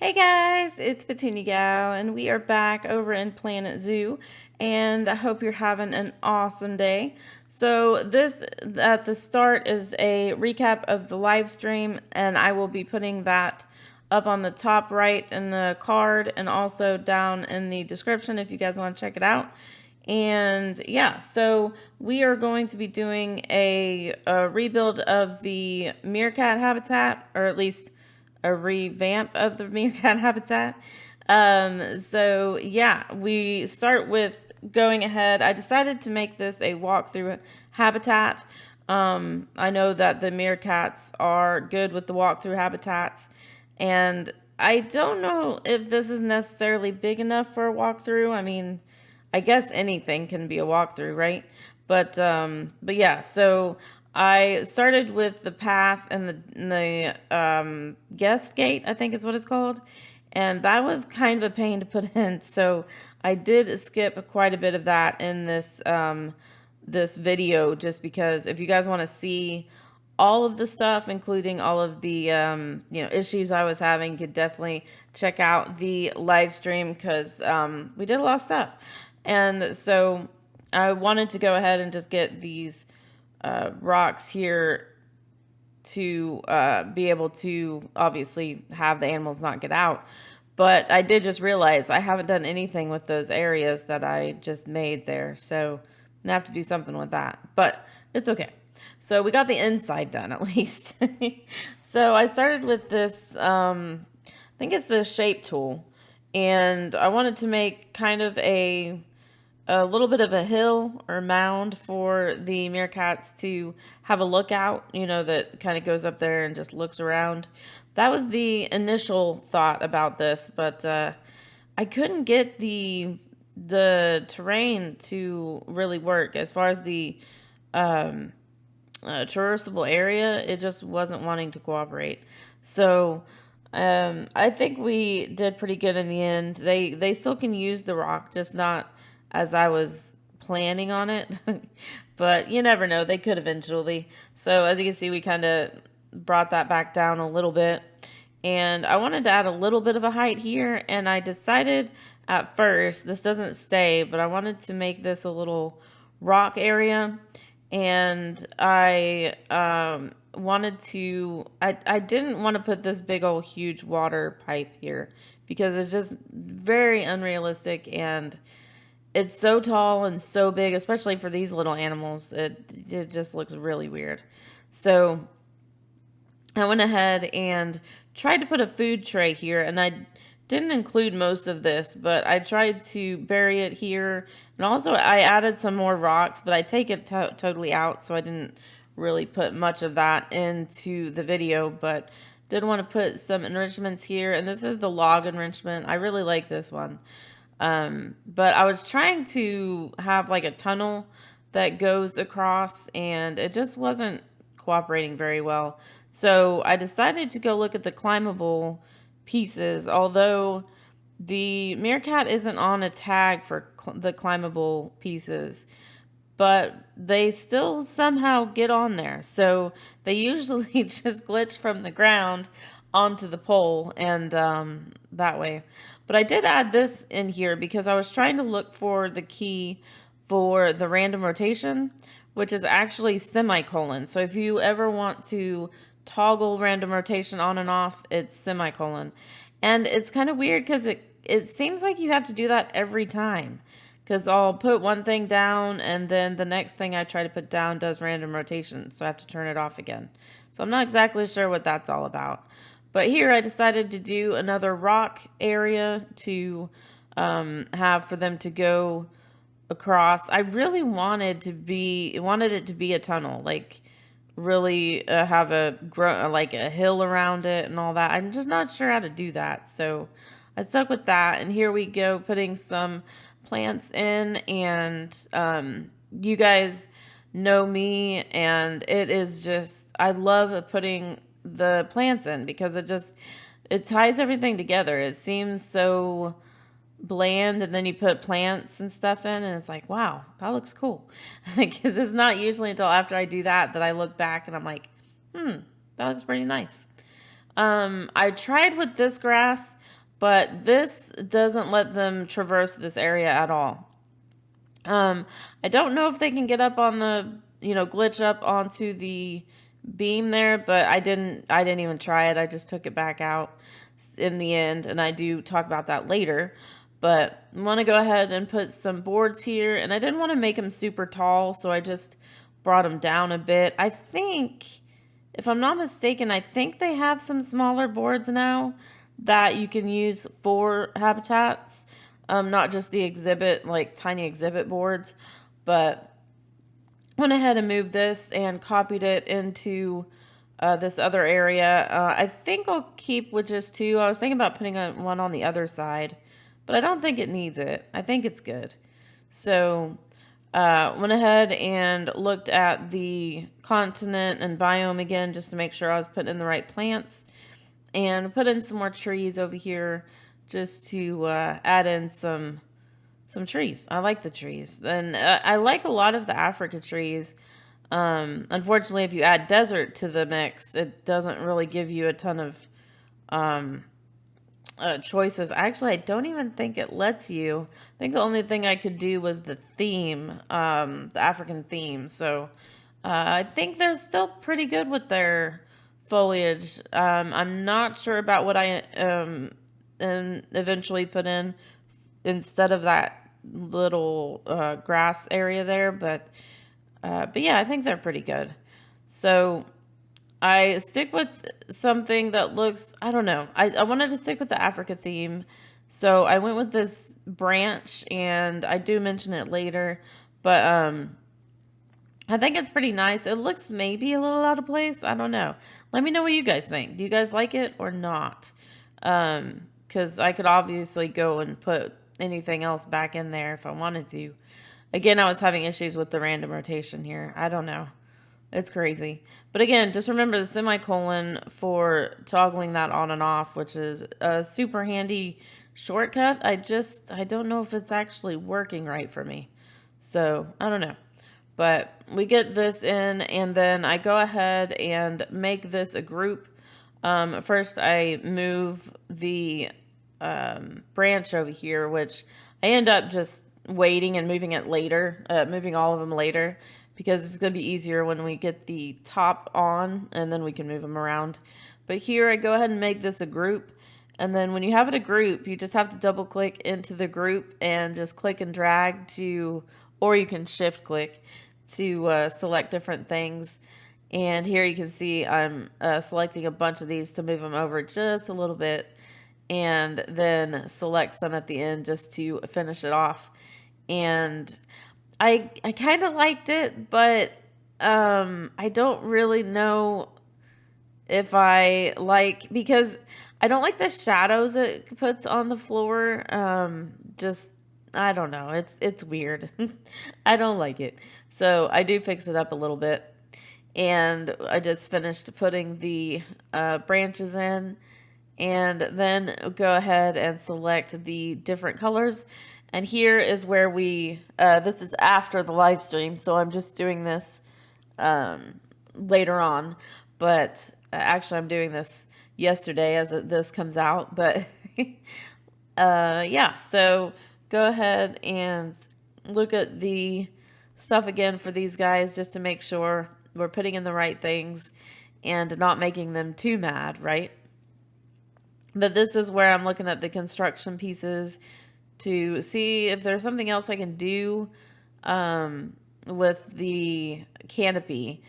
Hey guys, it's Petunia Gal, and we are back over in Planet Zoo, and I hope you're having an awesome day. So this at the start is a recap of the live stream, and I will be putting that up on the top right in the card and also down in the description if you guys want to check it out. And yeah, so we are going to be doing a rebuild of the meerkat habitat, or at least a revamp of the meerkat habitat. So yeah, we start with going ahead. I decided to make this a walkthrough habitat. I know that the meerkats are good with the walkthrough habitats, and I don't know if this is necessarily big enough for a walkthrough. I mean, I guess anything can be a walkthrough, right? But yeah, so I started with the path and the guest gate, I think is what it's called, and that was kind of a pain to put in. So I did skip quite a bit of that in this video, just because if you guys want to see all of the stuff, including all of the issues I was having, you could definitely check out the live stream because we did a lot of stuff. And so I wanted to go ahead and just get these rocks here to be able to obviously have the animals not get out. But I did just realize I haven't done anything with those areas that I just made there. So I'm going to have to do something with that. But it's okay. So we got the inside done at least. So I started with this, I think it's the shape tool. And I wanted to make kind of a little bit of a hill or mound for the meerkats to have a lookout, that kind of goes up there and just looks around. That was the initial thought about this, but I couldn't get the terrain to really work. As far as the traversable area, it just wasn't wanting to cooperate. So I think we did pretty good in the end. They still can use the rock, just not as I was planning on it. But you never know, they could eventually. So as you can see, we kind of brought that back down a little bit. And I wanted to add a little bit of a height here, and I decided at first, this doesn't stay, but I wanted to make this a little rock area. And I wanted to, I didn't want to put this big old huge water pipe here because it's just very unrealistic, and it's so tall and so big, especially for these little animals. It just looks really weird. So I went ahead and tried to put a food tray here, and I didn't include most of this, but I tried to bury it here. And also I added some more rocks, but I take it totally out, so I didn't really put much of that into the video, but did want to put some enrichments here. And this is the log enrichment. I really like this one. But I was trying to have like a tunnel that goes across, and it just wasn't cooperating very well. So I decided to go look at the climbable pieces, although the meerkat isn't on a tag for the climbable pieces, but they still somehow get on there. So they usually just glitch from the ground onto the pole, and that way. But I did add this in here because I was trying to look for the key for the random rotation, which is actually semicolon. So if you ever want to toggle random rotation on and off, it's semicolon. And it's kind of weird because it seems like you have to do that every time. Because I'll put one thing down, and then the next thing I try to put down does random rotation. So I have to turn it off again. So I'm not exactly sure what that's all about. But here I decided to do another rock area to have for them to go across. I really wanted it to be a tunnel, like really have like a hill around it and all that. I'm just not sure how to do that, so I stuck with that. And here we go, putting some plants in, and you guys know me, and it is just, I love putting the plants in because it ties everything together. It seems so bland, and then you put plants and stuff in, and it's like, wow, that looks cool. Because it's not usually until after I do that I look back and I'm like, that looks pretty nice. I tried with this grass, but this doesn't let them traverse this area at all. I don't know if they can get up on the, glitch up onto the beam there, but I didn't even try it. I just took it back out in the end, and I do talk about that later. But I want to go ahead and put some boards here, and I didn't want to make them super tall, so I just brought them down a bit. I think, if I'm not mistaken, I think they have some smaller boards now that you can use for habitats. Not just the exhibit, like tiny exhibit boards, but went ahead and moved this and copied it into this other area. I think I'll keep with just two. I was thinking about putting one on the other side, but I don't think it needs it. I think it's good. So went ahead and looked at the continent and biome again just to make sure I was putting in the right plants, and put in some more trees over here just to add in some trees. I like the trees. And I like a lot of the Africa trees. Unfortunately, if you add desert to the mix, it doesn't really give you a ton of choices. Actually, I don't even think it lets you. I think the only thing I could do was the theme, the African theme. So I think they're still pretty good with their foliage. I'm not sure about what I eventually put in instead of that little grass area there, but yeah, I think they're pretty good. So I stick with something that looks, I don't know, I wanted to stick with the Africa theme, so I went with this branch, and I do mention it later, but I think it's pretty nice. It looks maybe a little out of place. I don't know. Let me know what you guys think. Do you guys like it or not? Because I could obviously go and put anything else back in there if I wanted to. Again, I was having issues with the random rotation here. I don't know. It's crazy. But again, just remember the semicolon for toggling that on and off, which is a super handy shortcut. I don't know if it's actually working right for me. So, I don't know. But we get this in, and then I go ahead and make this a group. First, I move the branch over here, which I end up just waiting and moving it later, moving all of them later, because it's going to be easier when we get the top on, and then we can move them around. But here, I go ahead and make this a group. And then when you have it a group, you just have to double click into the group and just click and drag to, or you can shift click to select different things. And here you can see I'm selecting a bunch of these to move them over just a little bit, and then select some at the end just to finish it off. And I kind of liked it, but I don't really know if I like, because I don't like the shadows it puts on the floor. Just, I don't know. It's weird. I don't like it. So I do fix it up a little bit. And I just finished putting the branches in. And then go ahead and select the different colors. And here is where this is after the live stream. So I'm just doing this later on. But actually I'm doing this yesterday as this comes out. But yeah, so go ahead and look at the stuff again for these guys just to make sure we're putting in the right things and not making them too mad, right? But this is where I'm looking at the construction pieces to see if there's something else I can do with the canopy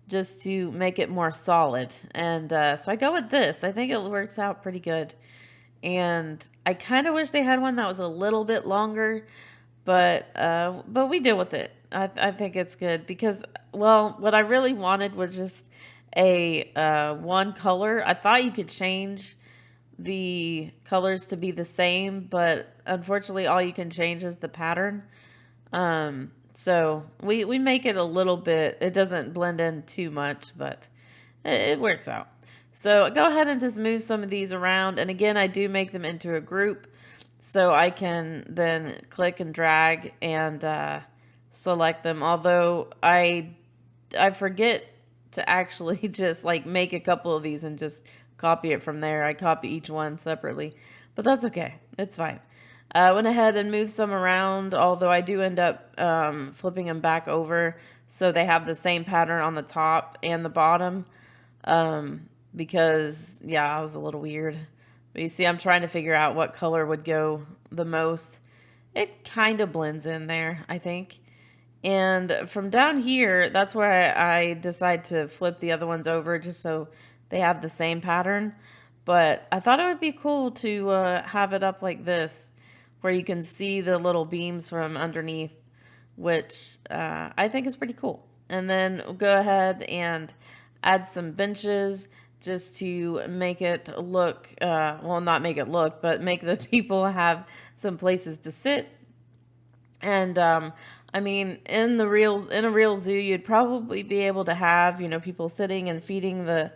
just to make it more solid. And so I go with this. I think it works out pretty good. And I kind of wish they had one that was a little bit longer, but we deal with it. I think it's good because, well, what I really wanted was just a one color. I thought you could change the colors to be the same, but unfortunately all you can change is the pattern. So we make it a little bit, it doesn't blend in too much, but it works out. So go ahead and just move some of these around. And again, I do make them into a group so I can then click and drag and select them. Although I forget to actually just like make a couple of these and just copy it from there. I copy each one separately. but that's okay. It's fine. I went ahead and moved some around, although I do end up flipping them back over so they have the same pattern on the top and the bottom. Because, yeah, I was a little weird. But you see, I'm trying to figure out what color would go the most. It kind of blends in there, I think. And from down here, that's where I decide to flip the other ones over just so they have the same pattern. But I thought it would be cool to have it up like this, where you can see the little beams from underneath, which I think is pretty cool. And then we'll go ahead and add some benches just to make it look, well, not make it look, but make the people have some places to sit. And I mean, in a real zoo, you'd probably be able to have, you know, people sitting and feeding the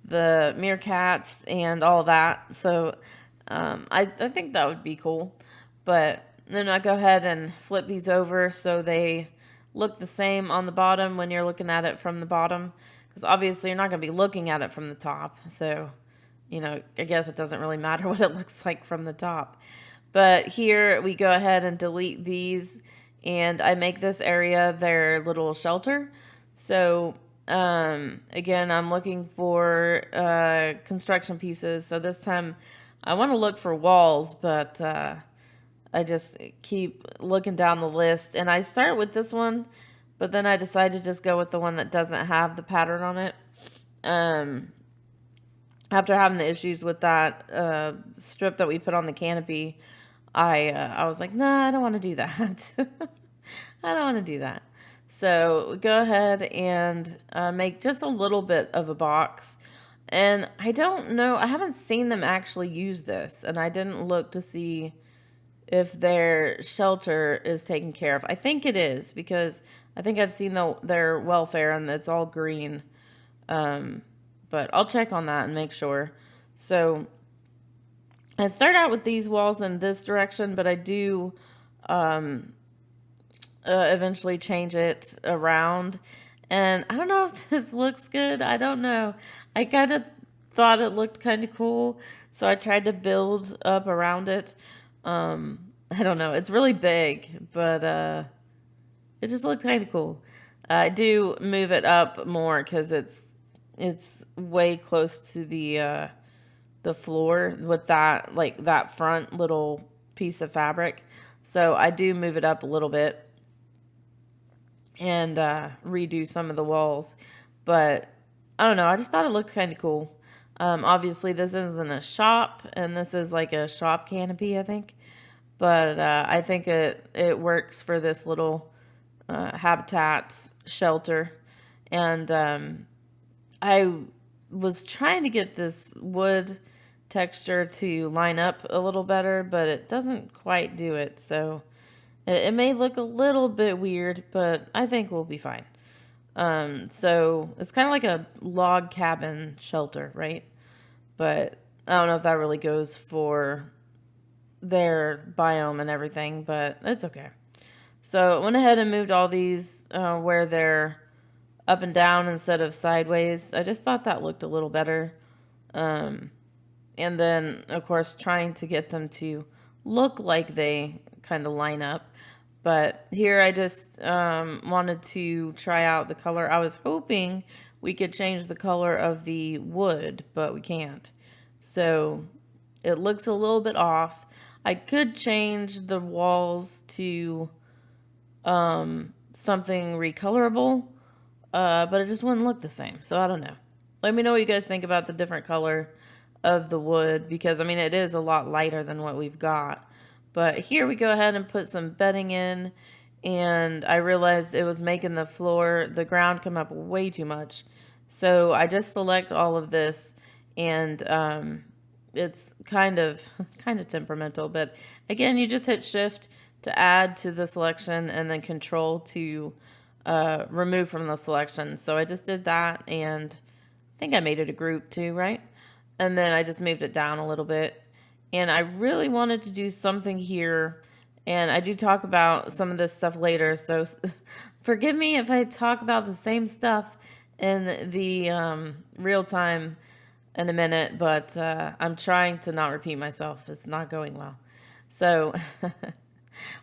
meerkats and all that. So I think that would be cool. But then I go ahead and flip these over so they look the same on the bottom when you're looking at it from the bottom. Because obviously you're not going to be looking at it from the top. So, you know, I guess it doesn't really matter what it looks like from the top. But here we go ahead and delete these. And I make this area their little shelter. So, again, I'm looking for construction pieces. So this time I want to look for walls, but I just keep looking down the list. And I start with this one, but then I decide to just go with the one that doesn't have the pattern on it. After having the issues with that strip that we put on the canopy, I was like, nah, I don't want to do that. I don't want to do that. So go ahead and make just a little bit of a box. And I don't know, I haven't seen them actually use this, and I didn't look to see if their shelter is taken care of. I think it is, because I think I've seen their welfare and it's all green. But I'll check on that and make sure. So I start out with these walls in this direction, but I do eventually change it around. And I don't know if this looks good. I don't know. I kind of thought it looked kind of cool, so I tried to build up around it. I don't know. It's really big, but it just looked kind of cool. I do move it up more because it's way close to the floor with that, like, that front little piece of fabric. So I do move it up a little bit and redo some of the walls. But I don't know. I just thought it looked kind of cool. Obviously, this isn't a shop, and this is like a shop canopy, I think. But I think it works for this little habitat shelter. And I was trying to get this wood texture to line up a little better, but it doesn't quite do it. So it may look a little bit weird, but I think we'll be fine. So it's kind of like a log cabin shelter, right? But I don't know if that really goes for their biome and everything, but it's okay. So I went ahead and moved all these where they're up and down instead of sideways. I just thought that looked a little better. And then, of course, trying to get them to look like they kind of line up. But here I just wanted to try out the color. I was hoping we could change the color of the wood, but we can't. So it looks a little bit off. I could change the walls to something recolorable, but it just wouldn't look the same. So I don't know. Let me know what you guys think about the different color of the wood, because I mean it is a lot lighter than what we've got. But here we go ahead and put some bedding in, and I realized it was making the ground come up way too much. So I just select all of this, and it's kind of temperamental. But again, you just hit shift to add to the selection and then control to remove from the selection. So I just did that, and I think I made it a group too, right? And then I just moved it down a little bit. And I really wanted to do something here, and I do talk about some of this stuff later, so forgive me if I talk about the same stuff in the real-time in a minute, but I'm trying to not repeat myself. It's not going well. So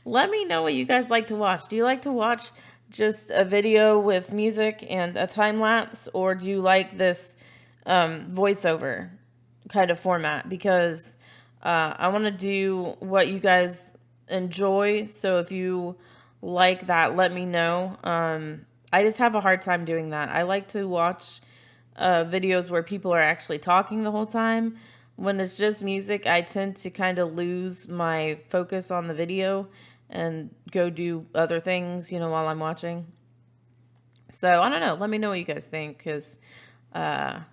let me know what you guys like to watch. Do you like to watch just a video with music and a time lapse, or do you like this voiceover kind of format? Because I want to do what you guys enjoy. So if you like that, let me know. I just have a hard time doing that. I like to watch videos where people are actually talking the whole time. When it's just music, I tend to kind of lose my focus on the video and go do other things, while I'm watching. So I don't know. Let me know what you guys think, because I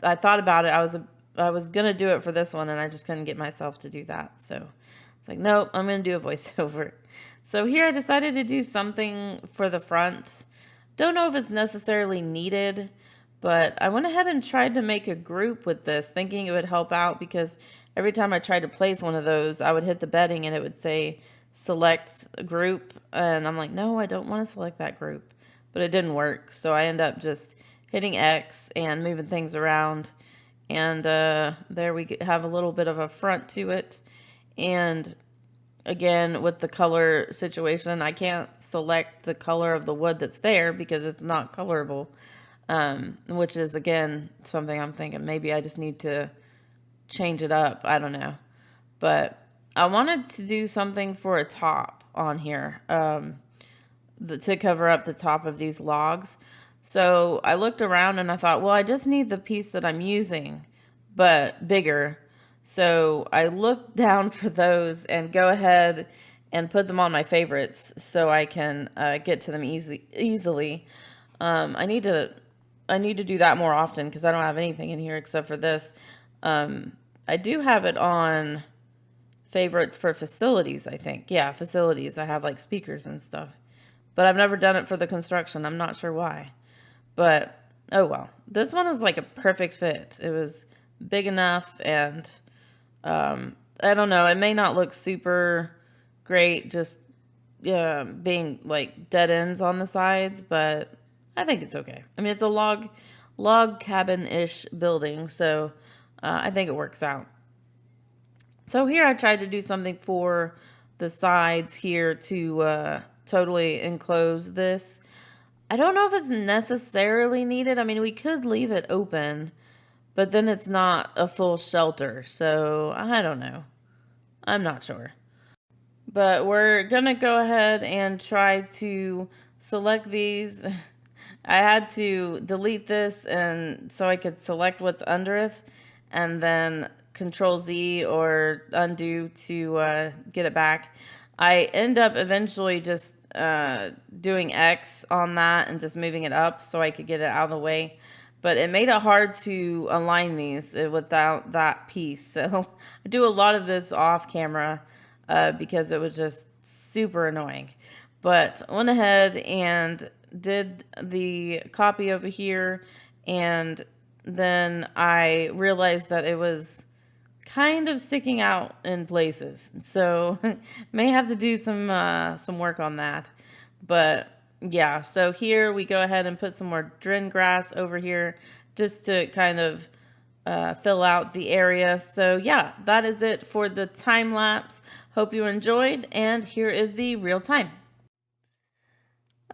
thought about it. I was gonna do it for this one, and I just couldn't get myself to do that. So it's like, nope, I'm gonna do a voiceover. So here I decided to do something for the front. Don't know if it's necessarily needed, but I went ahead and tried to make a group with this, thinking it would help out, because every time I tried to place one of those, I would hit the bedding and it would say select a group, and I'm like, no, I don't want to select that group. But it didn't work, so I end up just hitting X and moving things around, and there we have a little bit of a front to it. And again, with the color situation, I can't select the color of the wood that's there because it's not colorable, which is, again, something I'm thinking maybe I just need to change it up. I don't know. But I wanted to do something for a top on here, to cover up the top of these logs. So I looked around and I thought, well, I just need the piece that I'm using, but bigger. So I looked down for those and go ahead and put them on my favorites so I can get to them easily. I need to do that more often because I don't have anything in here except for this. I do have it on favorites for facilities, I think. Yeah, facilities. I have like speakers and stuff. But I've never done it for the construction. I'm not sure why. But, oh well. This one was like a perfect fit. It was big enough, and I don't know. It may not look super great just being like dead ends on the sides, but I think it's okay. I mean, it's a log cabin-ish building, so I think it works out. So here I tried to do something for the sides here to totally enclose this. I don't know if it's necessarily needed. I mean, we could leave it open, but then it's not a full shelter. So I don't know. I'm not sure. But we're going to go ahead and try to select these. I had to delete this and so I could select what's under it, and then Control Z or undo to get it back. I end up eventually just doing X on that and just moving it up so I could get it out of the way. But it made it hard to align these without that piece. So I do a lot of this off camera because it was just super annoying. But I went ahead and did the copy over here, and then I realized that it was kind of sticking out in places. So may have to do some work on that. But yeah, so here we go ahead and put some more dren grass over here just to kind of fill out the area. So yeah, that is it for the time lapse. Hope you enjoyed, and here is the real time.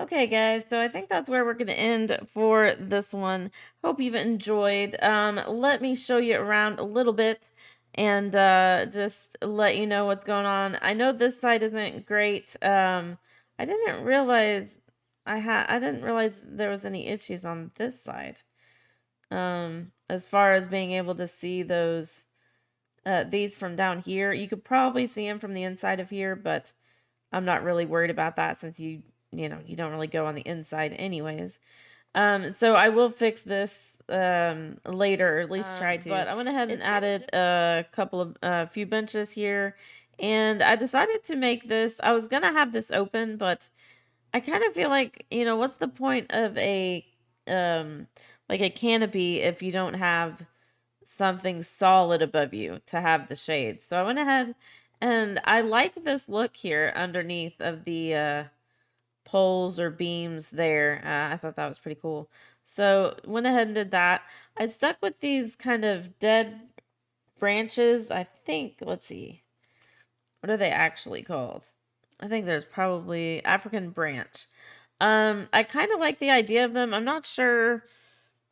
Okay, guys, so I think that's where we're going to end for this one. Hope you've enjoyed. Let me show you around a little bit and just let you know what's going on. I know this side isn't great. I didn't realize I didn't realize there was any issues on this side. As far as being able to see these from down here, you could probably see them from the inside of here, but I'm not really worried about that since you don't really go on the inside anyways. So I will fix this later, or at least try to. But I went ahead and added a few benches here, and I decided to make this. I was gonna have this open, but I kind of feel like, what's the point of a like a canopy if you don't have something solid above you to have the shade? So I went ahead and I liked this look here underneath of the poles or beams there. I thought that was pretty cool. So went ahead and did that. I stuck with these kind of dead branches. I think, let's see, what are they actually called? I think there's probably African branch. I kind of like the idea of them. I'm not sure.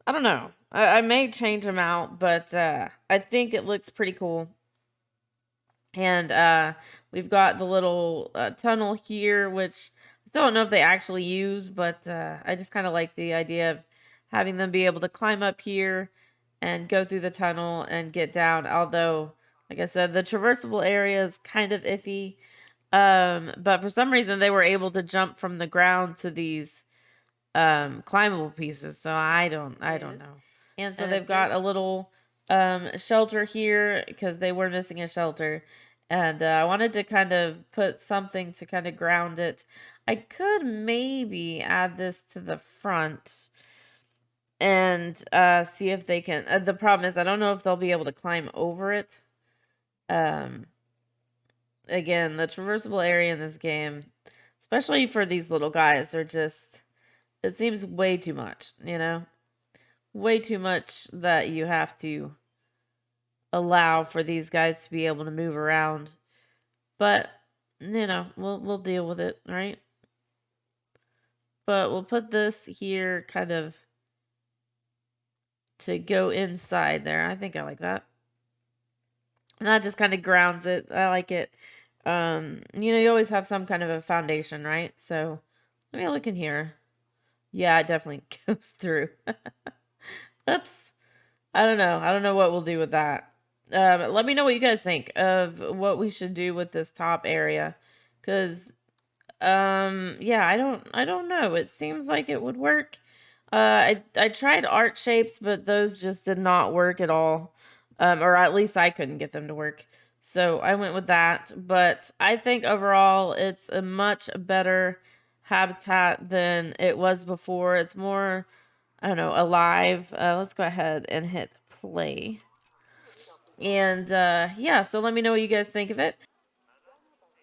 I don't know. I may change them out, but I think it looks pretty cool. And we've got the little tunnel here, which I still don't know if they actually use, but I just kind of like the idea of having them be able to climb up here and go through the tunnel and get down. Although, like I said, the traversable area is kind of iffy. But for some reason, they were able to jump from the ground to these climbable pieces. So I don't know. And so they've got a little shelter here because they were missing a shelter. And I wanted to kind of put something to kind of ground it. I could maybe add this to the front and see if they can. The problem is I don't know if they'll be able to climb over it. Again, the traversable area in this game, especially for these little guys, are just, it seems way too much, you know? Way too much that you have to allow for these guys to be able to move around. But, you know, we'll deal with it, right? But we'll put this here kind of to go inside there. I think I like that. And that just kind of grounds it. I like it. You know, you always have some kind of a foundation, right? So let me look in here. Yeah, it definitely goes through. Oops. I don't know. I don't know what we'll do with that. Let me know what you guys think of what we should do with this top area. Because, yeah, I don't know. It seems like it would work. I tried art shapes, but those just did not work at all. Or at least I couldn't get them to work. So I went with that. But I think overall it's a much better habitat than it was before. It's more, I don't know, alive. Let's go ahead and hit play. And yeah, so let me know what you guys think of it.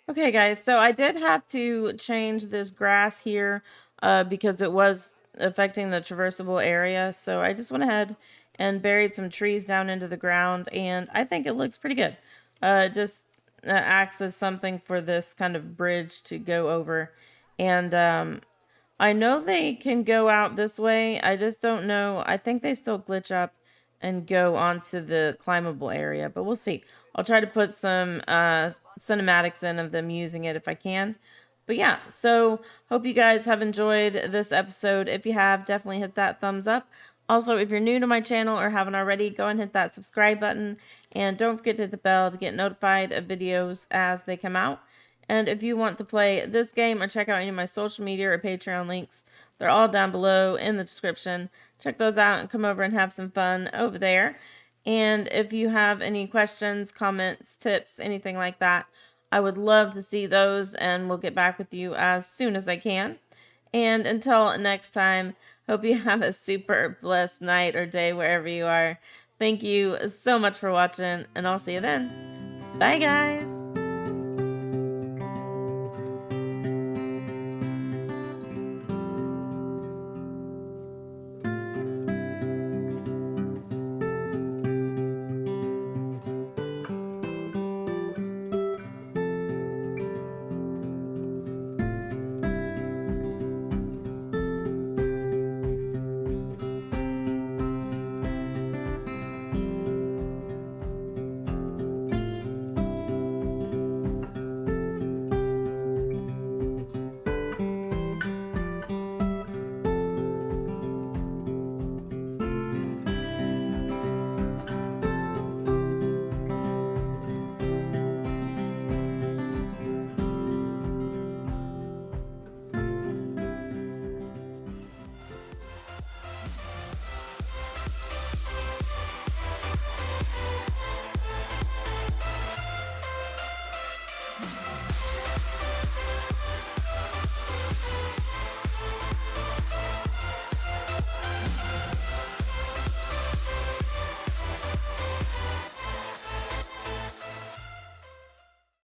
Okay, guys, so I did have to change this grass here because it was affecting the traversable area. So I just went ahead and buried some trees down into the ground, and I think it looks pretty good. Just acts as something for this kind of bridge to go over. And I know they can go out this way. I just don't know. I think they still glitch up and go onto the climbable area, but we'll see. I'll try to put some cinematics in of them using it if I can. But yeah, so hope you guys have enjoyed this episode. If you have, definitely hit that thumbs up. Also, if you're new to my channel or haven't already, go and hit that subscribe button. And don't forget to hit the bell to get notified of videos as they come out. And if you want to play this game or check out any of my social media or Patreon links, they're all down below in the description. Check those out and come over and have some fun over there. And if you have any questions, comments, tips, anything like that, I would love to see those, and we'll get back with you as soon as I can. And until next time, hope you have a super blessed night or day wherever you are. Thank you so much for watching, and I'll see you then. Bye, guys!